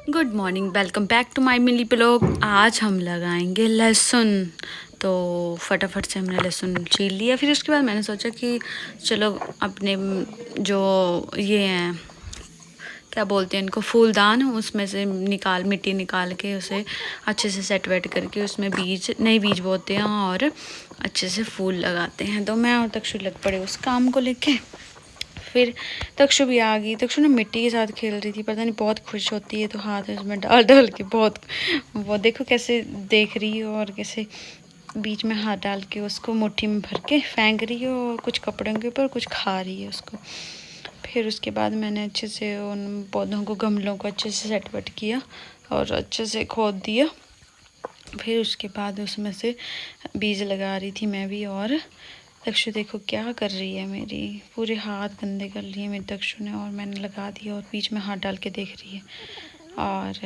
Good morning, welcome back to my Mili blog. आज हम लगाएंगे लहसुन। तो फटाफट से हमने लहसुन छील लिया। फिर उसके बाद मैंने सोचा कि चलो अपने जो ये हैं, क्या बोलते हैं इनको, फूलदान, उसमें से मिट्टी निकाल के उसे अच्छे से सेट वेट करके उसमें बीज बोते हैं और अच्छे से फूल लगाते हैं। तो मैं और तक्षु लग पड़े उस काम को लेके। फिर तक्षु भी आ गई। तक्षु ना मिट्टी के साथ खेल रही थी, पता नहीं बहुत खुश होती है, तो हाथ उसमें डाल डाल के बहुत, वो देखो कैसे देख रही है और कैसे बीच में हाथ डाल के उसको मुट्ठी में भर के फेंक रही है और कुछ कपड़ों के ऊपर कुछ खा रही है उसको। फिर उसके बाद मैंने अच्छे से उन पौधों को, गमलों को अच्छे से सेट वेट किया और अच्छे से खोद दिया। फिर उसके बाद उसमें से बीज लगा रही थी मैं भी। और तक्षु देखो क्या कर रही है, मेरी पूरे हाथ गंदे कर लिए मेरे तक्षु ने, और मैंने लगा दिया और बीच में हाथ डाल के देख रही है। और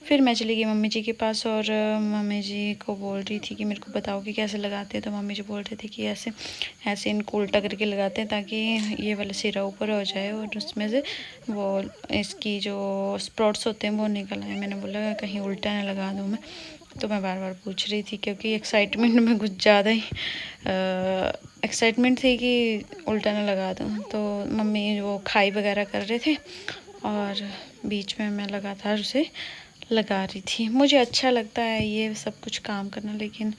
फिर मैं चली गई मम्मी जी के पास और मम्मी जी को बोल रही थी कि मेरे को बताओ कि कैसे लगाते हैं। तो मम्मी जी बोल रही थी कि ऐसे ऐसे इनको उल्टा करके लगाते हैं ताकि ये वाला सिरा ऊपर हो जाए और उसमें से वो इसकी जो स्प्रॉट्स होते हैं वो निकल आए। मैंने बोला कहीं उल्टा ना लगा दूँ मैं, तो मैं बार बार पूछ रही थी क्योंकि एक्साइटमेंट में कुछ ज़्यादा ही एक्साइटमेंट थी कि उल्टा ना लगा दूँ। तो मम्मी वो खाई वगैरह कर रहे थे और बीच में मैं लगातार उसे लगा रही थी। मुझे अच्छा लगता है ये सब कुछ काम करना, लेकिन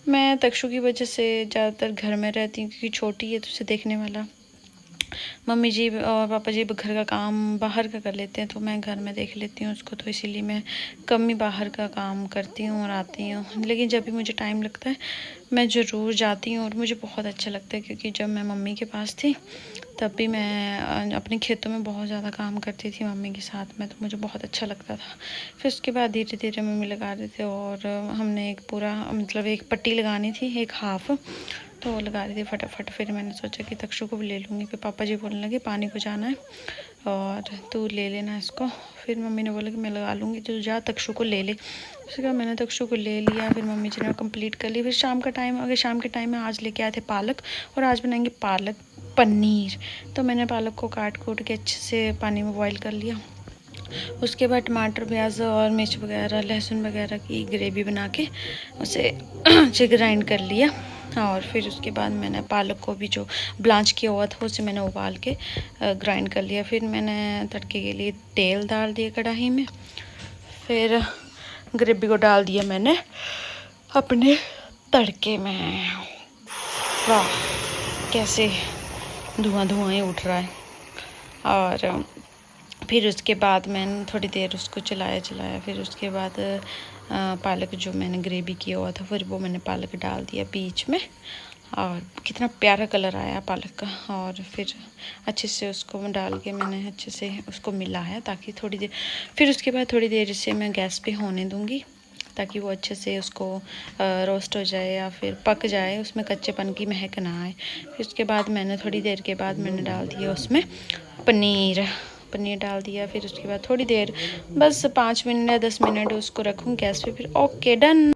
मैं तक्षु की वजह से ज़्यादातर घर में रहती हूँ क्योंकि छोटी है तो उसे देखने वाला मम्मी जी और पापा जी घर का काम बाहर का कर लेते हैं, तो मैं घर में देख लेती हूँ उसको। तो इसीलिए मैं कम ही बाहर का काम करती हूँ और आती हूँ। लेकिन जब भी मुझे टाइम लगता है मैं ज़रूर जाती हूँ और मुझे बहुत अच्छा लगता है, क्योंकि जब मैं मम्मी के पास थी तब भी मैं अपने खेतों में बहुत ज़्यादा काम करती थी मम्मी के साथ में, तो मुझे बहुत अच्छा लगता था। फिर उसके बाद धीरे धीरे मम्मी लगा रहे थे और हमने एक पूरा, मतलब एक पट्टी लगानी थी, एक हाफ, तो वो लगा रही थी फटाफट। फिर मैंने सोचा कि तक्षु को भी ले लूँगी। फिर पापा जी बोलने लगे पानी को जाना है और तू ले लेना इसको। फिर मम्मी ने बोला कि मैं लगा लूँगी, तो जा तक्षु को ले ले। उसके बाद मैंने तक्षु को ले लिया। फिर मम्मी जी ने कंप्लीट कर ली। फिर शाम का टाइम आ गया। शाम के टाइम में आज लेके आए थे पालक, और आज बनाएंगे पालक पनीर। तो मैंने पालक को काट कूट के अच्छे से पानी में बॉईल कर लिया। उसके बाद टमाटर, प्याज और मिर्च वगैरह, लहसुन वगैरह की ग्रेवी बना के उसे अच्छे ग्राइंड कर लिया। और फिर उसके बाद मैंने पालक को भी जो ब्लांच किया हुआ था उसे मैंने उबाल के ग्राइंड कर लिया। फिर मैंने तड़के के लिए तेल डाल दिया कढ़ाई में। फिर ग्रेवी को डाल दिया मैंने अपने तड़के में। वाह कैसे धुआं धुआं ही उठ रहा है। और फिर उसके बाद मैंने थोड़ी देर उसको चलाया। फिर उसके बाद पालक जो मैंने ग्रेवी किया हुआ था, फिर वो मैंने पालक डाल दिया बीच में, और कितना प्यारा कलर आया पालक का। और फिर अच्छे से उसको डाल के मैंने अच्छे से उसको मिलाया ताकि थोड़ी देर, फिर उसके बाद थोड़ी देर इसे मैं गैस पे होने दूँगी ताकि वो अच्छे से उसको रोस्ट हो जाए या फिर पक जाए, उसमें कच्चेपन की महक ना आए। फिर उसके बाद मैंने थोड़ी देर के बाद मैंने डाल दिया उसमें पनीर डाल दिया। फिर उसके बाद थोड़ी देर, बस 5 मिनट या 10 मिनट उसको रखूँ गैस पे, फिर ओके डन।